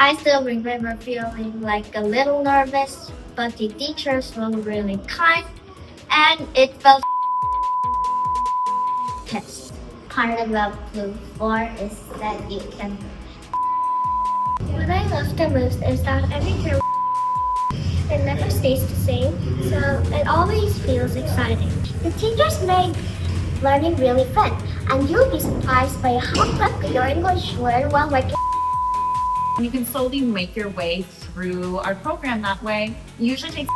I still remember feeling like a little nervous, but the teachers were really kind and it felt test. Part about Blue 4 is that you can. What I love the most is that every term it never stays the same, so it always feels exciting. The teachers make learning really fun, and you'll be surprised by how quickly your English learn while working. You can slowly make your way through our program that way. It usually takes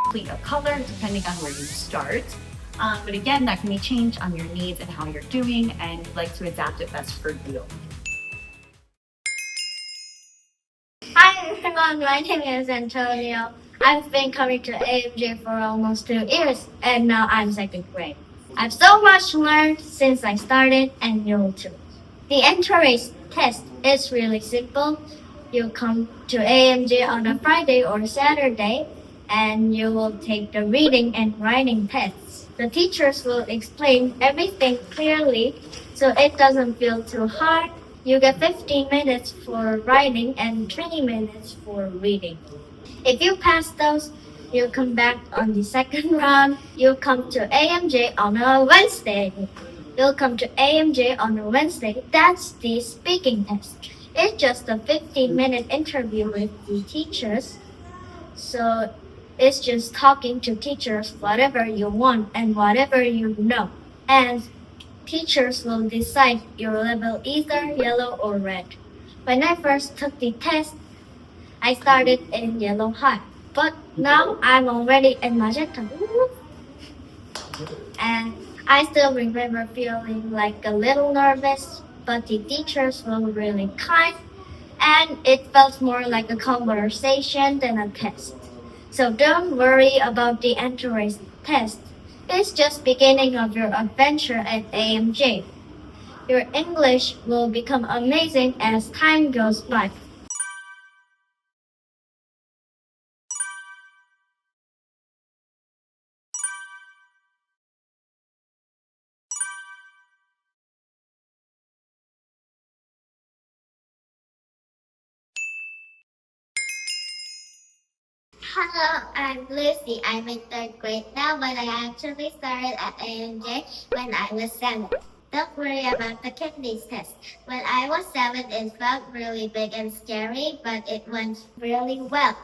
complete a color depending on where you start. But again, that can be changed on your needs and how you're doing, and you'd like to adapt it best for you. Hi everyone, my name is Antonio. I've been coming to AMJ for almost 2 years, and now I'm second grade. I've so much learned since I started Annual 2. The entrance test is really simple. You come to AMJ on a Friday or Saturday, and you will take the reading and writing tests. The teachers will explain everything clearly, so it doesn't feel too hard. You get 15 minutes for writing and 20 minutes for reading. If you pass those, you come back on the second round. You come to AMJ on a Wednesday. You'll come to AMJ on a Wednesday. That's the speaking test. It's just a 15-minute interview with the teachers. So it's just talking to teachers whatever you want and whatever you know. And teachers will decide your level either yellow or red. When I first took the test, I started in yellow high, but now I'm already in magenta. And I still remember feeling like a little nervous, but the teachers were really kind, and it felt more like a conversation than a test. So don't worry about the entrance test. It's just beginning of your adventure at AMJ. Your English will become amazing as time goes by. Hello, I'm Lucy. I'm in third grade now, but I actually started at AMJ when I was 7. Don't worry about the kidneys test. When I was 7, it felt really big and scary, but it went really well.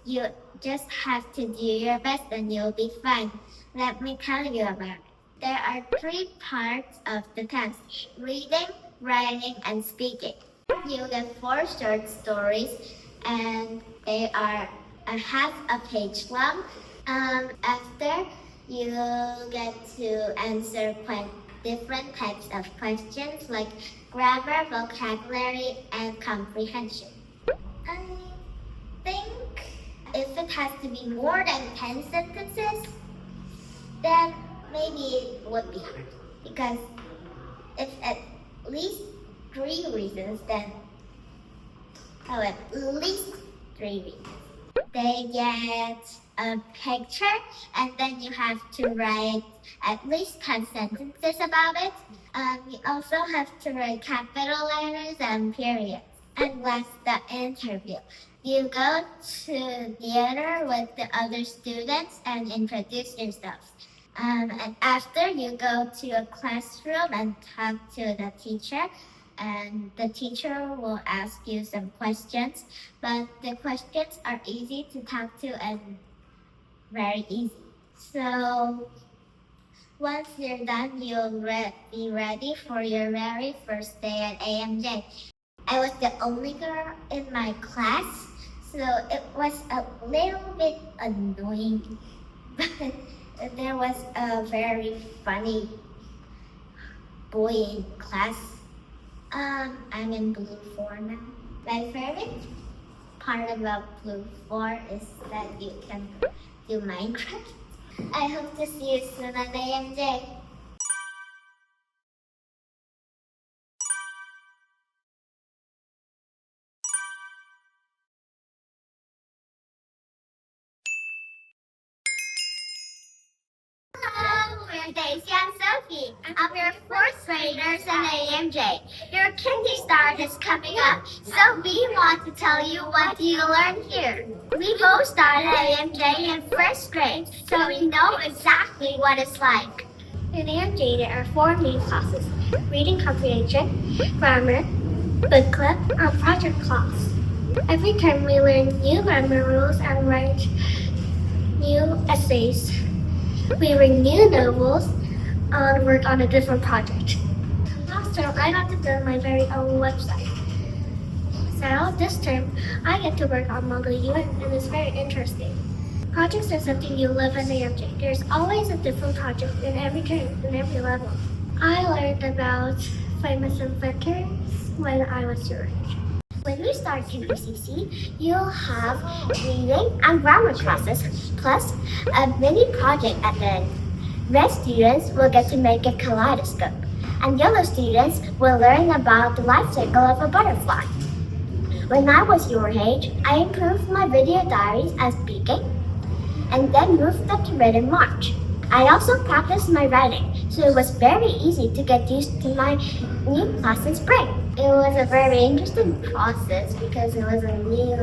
You just have to do your best and you'll be fine. Let me tell you about it. There are 3 parts of the test: reading, writing, and speaking. You get 4 short stories, and they are a half a page long. After you get to answer different types of questions like grammar, vocabulary, and comprehension. I think if it has to be more than 10 sentences, then maybe it would be hard. Because if at least 3 reasons, then at least 3 reasons. They get a picture, and then you have to write at least 10 sentences about it. You also have to write capital letters and periods. And last, the interview. You go to theater with the other students and introduce yourself. And after, you go to a classroom and talk to the teacher. And the teacher will ask you some questions, but the questions are easy to talk to and very easy. So once you're done, you'll be ready for your very first day at AMJ. I was the only girl in my class, so it was a little bit annoying. But there was a very funny boy in class. I'm in Blue 4 now. My favorite part about Blue 4 is that you can do Minecraft. I hope to see you soon at AMJ. Hello, we're Daisy. I'm Sophie. I'm your fourth graders in AMJ. Your kindy start is coming up, so we want to tell you what you learn here. We both started AMJ in first grade, so we know exactly what it's like. In AMJ, there are 4 main classes: reading comprehension, grammar, book club, and project class. Every term we learn new grammar rules and write new essays. We read new novels and work on a different project. Last term, I got to build my very own website. Now, this term, I get to work on Manga UN, and it's very interesting. Projects are something you love in AMJ. There's always a different project in every term, in every level. I learned about famous inventors when I was your age. When you start CC, you'll have reading and grammar classes, plus a mini project at the end. Red students will get to make a kaleidoscope, and yellow students will learn about the life cycle of a butterfly. When I was your age, I improved my video diaries as speaking, and then moved up to read in March. I also practiced my writing, so it was very easy to get used to my new class in spring. It was a very interesting process because it was a new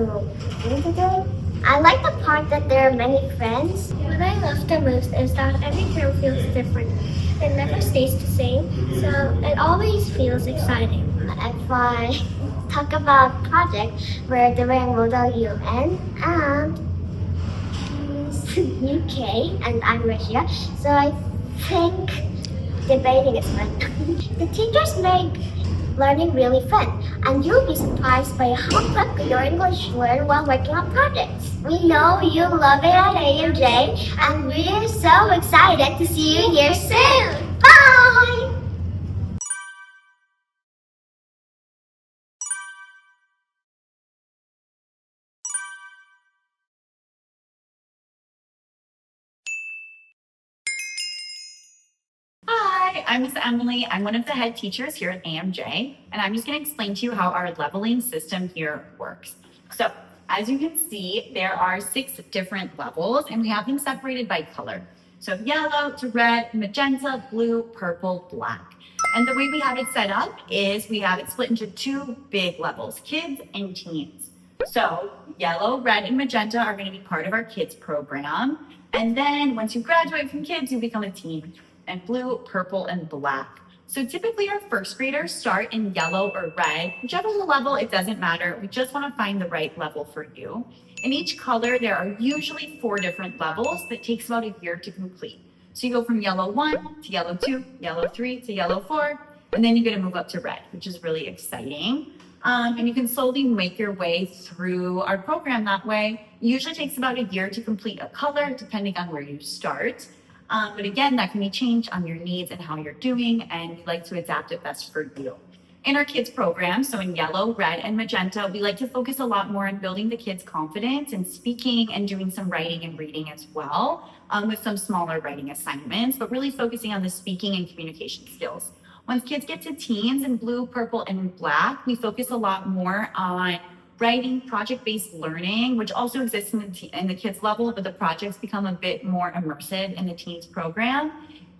thing to do. I like the part that there are many friends. What I love the most is that every term feels different. It never stays the same, so it always feels exciting. If I talk about project, we're doing Model UN and UK, and I'm Russia, so I think debating is fun. The teachers make learning really fun, and you'll be surprised by how quickly your English learn while working on projects. We know you love it at AMJ, and we're so excited to see you here soon. Bye! Hi, I'm Miss Emily. I'm one of the head teachers here at AMJ, and I'm just going to explain to you how our leveling system here works. So, as you can see, there are 6 different levels, and we have them separated by color. So yellow to red, magenta, blue, purple, black. And the way we have it set up is we have it split into 2 big levels, kids and teens. So yellow, red, and magenta are going to be part of our kids program. And then once you graduate from kids, you become a teen. And blue, purple, and black. So typically our first graders start in yellow or red, whichever level, it doesn't matter. We just want to find the right level for you. In each color, there are usually 4 different levels that takes about a year to complete. So you go from yellow 1 to yellow 2, yellow 3 to yellow 4, and then you're going to move up to red, which is really exciting. And you can slowly make your way through our program that way. It usually takes about a year to complete a color, depending on where you start. But again, that can be changed on your needs and how you're doing, and we like to adapt it best for you. In our kids program, so in yellow, red, and magenta, we like to focus a lot more on building the kids' confidence and speaking and doing some writing and reading as well, with some smaller writing assignments, but really focusing on the speaking and communication skills. Once kids get to teens in blue, purple, and black, we focus a lot more on writing, project-based learning, which also exists in the kids level, but the projects become a bit more immersive in the teens program.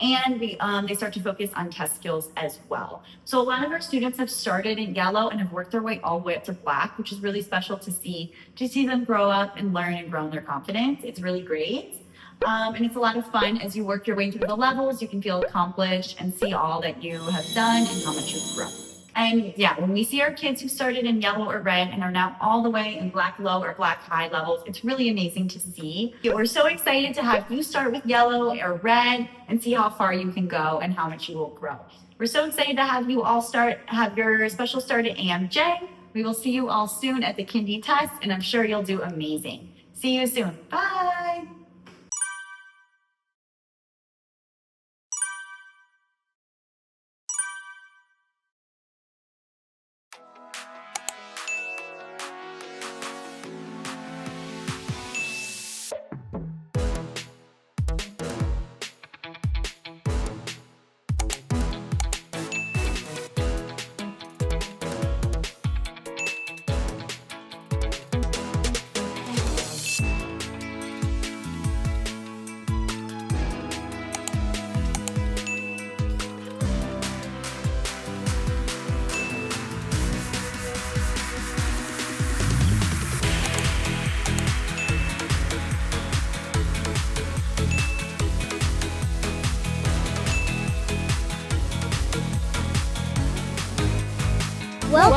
And they start to focus on test skills as well. So a lot of our students have started in yellow and have worked their way all the way up to black, which is really special to see them grow up and learn and grow in their confidence. It's really great. And it's a lot of fun as you work your way through the levels. You can feel accomplished and see all that you have done and how much you've grown. And yeah, when we see our kids who started in yellow or red and are now all the way in black low or black high levels, it's really amazing to see. We're so excited to have you start with yellow or red and see how far you can go and how much you will grow. We're so excited to have you all have your special start at AMJ. We will see you all soon at the Kindy test, and I'm sure you'll do amazing. See you soon. Bye.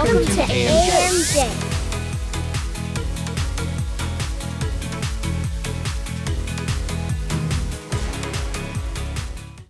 Welcome to AMJ.